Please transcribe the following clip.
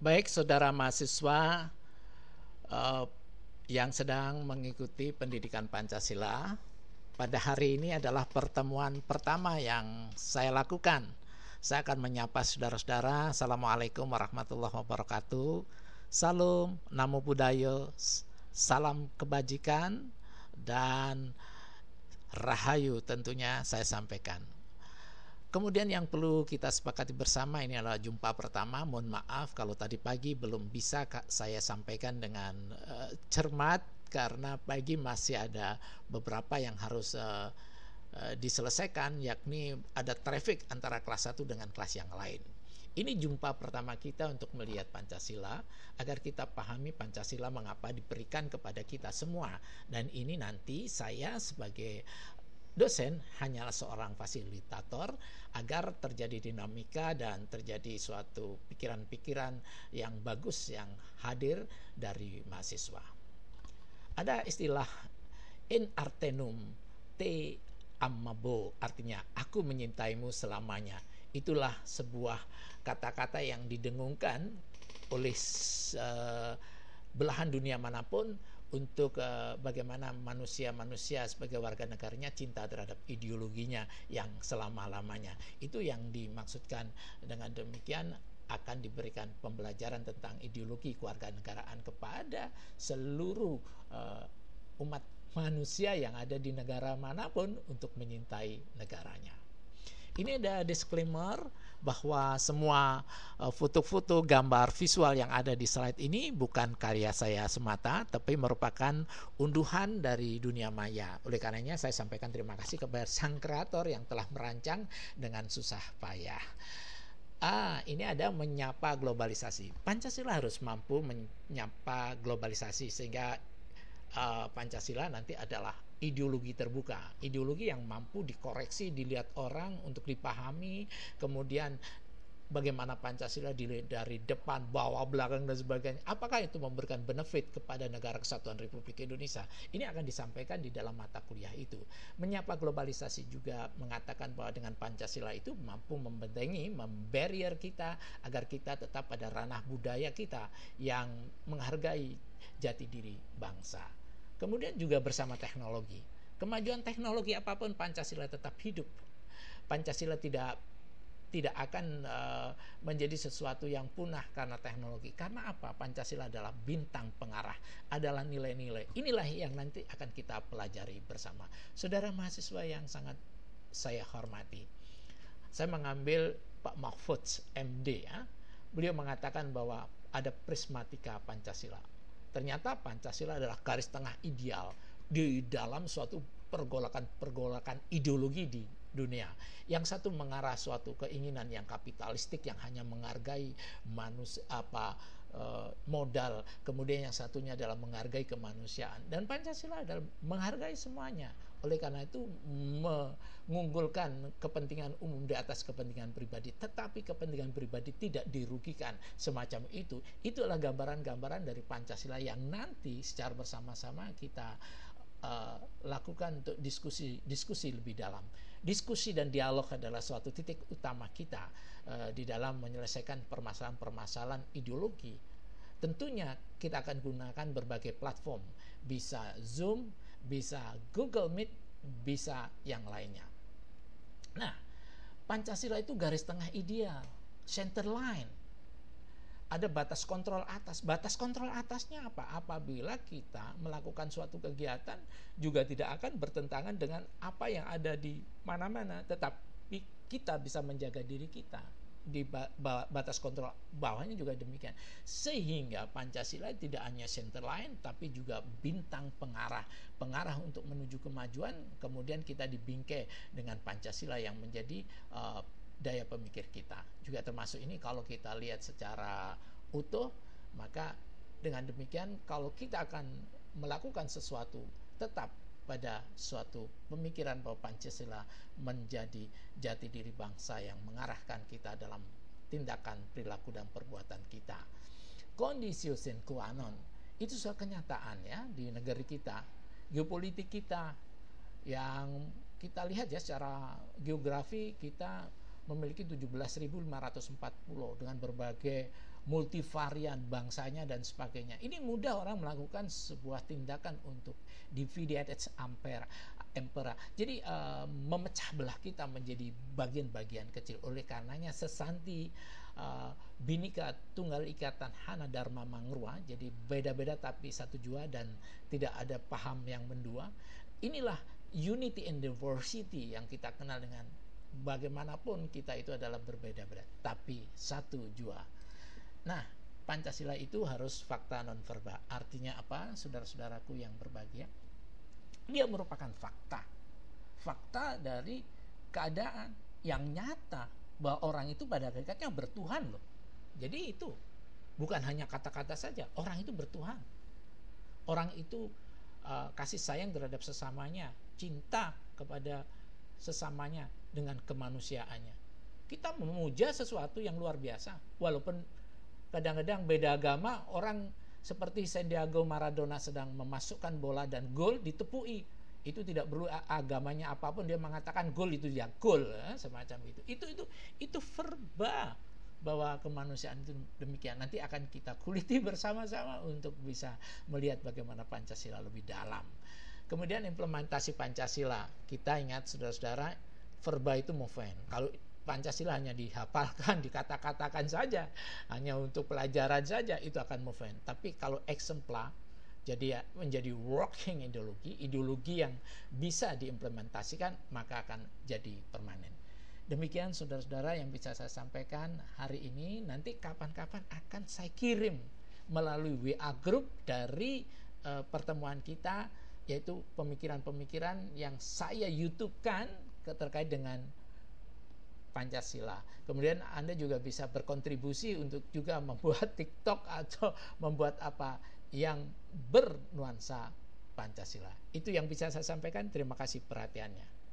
Baik, saudara mahasiswa eh, yang sedang mengikuti pendidikan Pancasila, pada hari ini adalah pertemuan pertama yang saya lakukan. Saya akan menyapa saudara-saudara. Assalamualaikum warahmatullahi wabarakatuh. Salam, namo buddhaya, salam kebajikan, dan rahayu tentunya saya sampaikan. Kemudian yang perlu kita sepakati bersama, ini adalah jumpa pertama. Mohon maaf kalau tadi pagi belum bisa saya sampaikan dengan cermat, karena pagi masih ada beberapa yang harus diselesaikan, yakni ada traffic antara kelas 1 dengan kelas yang lain. Ini jumpa pertama kita untuk melihat Pancasila, agar kita pahami Pancasila mengapa diberikan kepada kita semua. Dan ini nanti saya sebagai dosen hanyalah seorang fasilitator agar terjadi dinamika dan terjadi suatu pikiran-pikiran yang bagus yang hadir dari mahasiswa. Ada istilah in artenum te amabo, artinya aku menyintaimu selamanya. Itulah sebuah kata-kata yang didengungkan oleh belahan dunia manapun untuk bagaimana manusia-manusia sebagai warga negaranya cinta terhadap ideologinya yang selama-lamanya. Itu yang dimaksudkan. Dengan demikian akan diberikan pembelajaran tentang ideologi kewarganegaraan kepada seluruh umat manusia yang ada di negara manapun untuk menyintai negaranya. Ini ada disclaimer bahwa semua foto-foto, gambar, visual yang ada di slide ini bukan karya saya semata, tapi merupakan unduhan dari dunia maya. Oleh karenanya saya sampaikan terima kasih kepada sang kreator yang telah merancang dengan susah payah. Ini ada menyapa globalisasi. Pancasila harus mampu menyapa globalisasi sehingga Pancasila nanti adalah ideologi terbuka, ideologi yang mampu dikoreksi, dilihat orang untuk dipahami, kemudian bagaimana Pancasila dilihat dari depan, bawah, belakang, dan sebagainya. Apakah itu memberikan benefit kepada negara kesatuan Republik Indonesia? Ini akan disampaikan di dalam mata kuliah itu. Menyapa globalisasi juga mengatakan bahwa dengan Pancasila itu mampu membentengi, membarier kita agar kita tetap pada ranah budaya kita yang menghargai jati diri bangsa. Kemudian juga bersama teknologi. Kemajuan teknologi apapun Pancasila tetap hidup. Pancasila tidak akan menjadi sesuatu yang punah karena teknologi. Karena apa? Pancasila adalah bintang pengarah, adalah nilai-nilai. Inilah yang nanti akan kita pelajari bersama. Saudara mahasiswa yang sangat saya hormati, saya mengambil Pak Mahfud MD ya. Beliau mengatakan bahwa ada prismatika Pancasila. Ternyata Pancasila adalah garis tengah ideal di dalam suatu pergolakan ideologi di dunia. Yang satu mengarah suatu keinginan yang kapitalistik yang hanya menghargai manusia modal, kemudian yang satunya adalah menghargai kemanusiaan. Dan Pancasila adalah menghargai semuanya. Oleh karena itu mengunggulkan kepentingan umum di atas kepentingan pribadi, tetapi kepentingan pribadi tidak dirugikan. Semacam itu. Itulah gambaran-gambaran dari Pancasila yang nanti secara bersama-sama kita lakukan untuk diskusi lebih dalam. Diskusi dan dialog adalah suatu titik utama kita di dalam menyelesaikan permasalahan-permasalahan ideologi. Tentunya kita akan gunakan berbagai platform, bisa Zoom, bisa Google Meet, bisa yang lainnya. Nah, Pancasila itu garis tengah ideal, center line. Ada batas kontrol atas. Batas kontrol atasnya apa? Apabila kita melakukan suatu kegiatan juga tidak akan bertentangan dengan apa yang ada di mana-mana, tetapi kita bisa menjaga diri kita di batas kontrol bawahnya juga demikian. Sehingga Pancasila tidak hanya center line tapi juga bintang pengarah untuk menuju kemajuan. Kemudian kita dibingkai dengan Pancasila yang menjadi daya pemikir kita. Juga termasuk ini kalau kita lihat secara utuh, maka dengan demikian kalau kita akan melakukan sesuatu tetap pada suatu pemikiran bahwa Pancasila menjadi jati diri bangsa yang mengarahkan kita dalam tindakan, perilaku, dan perbuatan kita. Conditio sine qua non, itu suatu kenyataan ya di negara kita. Geopolitik kita yang kita lihat ya secara geografi, kita memiliki 17.504 pulau dengan berbagai multivarian bangsanya dan sebagainya. Ini mudah orang melakukan sebuah tindakan untuk divide et impera. Jadi memecah belah kita menjadi bagian-bagian kecil. Oleh karenanya sesanti Bhinneka Tunggal Ika Tadhana Dharma Mangruwa, jadi beda-beda tapi satu jua dan tidak ada paham yang mendua. Inilah unity and diversity yang kita kenal dengan bagaimanapun kita itu adalah berbeda-beda tapi satu jua. Nah, Pancasila itu harus fakta non verba. Artinya apa, saudara-saudaraku yang berbahagia? Dia merupakan fakta. Fakta dari keadaan yang nyata bahwa orang itu pada hakikatnya bertuhan loh. Jadi itu bukan hanya kata-kata saja, orang itu bertuhan. Orang itu kasih sayang terhadap sesamanya, cinta kepada sesamanya dengan kemanusiaannya. Kita memuja sesuatu yang luar biasa, walaupun kadang-kadang beda agama, orang seperti Santiago Maradona sedang memasukkan bola dan gol ditepui. Itu tidak perlu agamanya apapun, dia mengatakan gol itu ya gol, semacam itu. Itu verba bahwa kemanusiaan itu demikian. Nanti akan kita kuliti bersama-sama untuk bisa melihat bagaimana Pancasila lebih dalam. Kemudian implementasi Pancasila, kita ingat saudara-saudara, verba itu movement. Kalau Pancasila hanya dihafalkan, dikata-katakan saja, hanya untuk pelajaran saja, itu akan movement. Tapi kalau exemplar, jadi menjadi working ideologi yang bisa diimplementasikan, maka akan jadi permanen. Demikian saudara-saudara yang bisa saya sampaikan hari ini. Nanti kapan-kapan akan saya kirim melalui WA group dari pertemuan kita, yaitu pemikiran-pemikiran yang saya YouTube-kan terkait dengan Pancasila. Kemudian Anda juga bisa berkontribusi untuk juga membuat TikTok atau membuat apa yang bernuansa Pancasila. Itu yang bisa saya sampaikan. Terima kasih perhatiannya.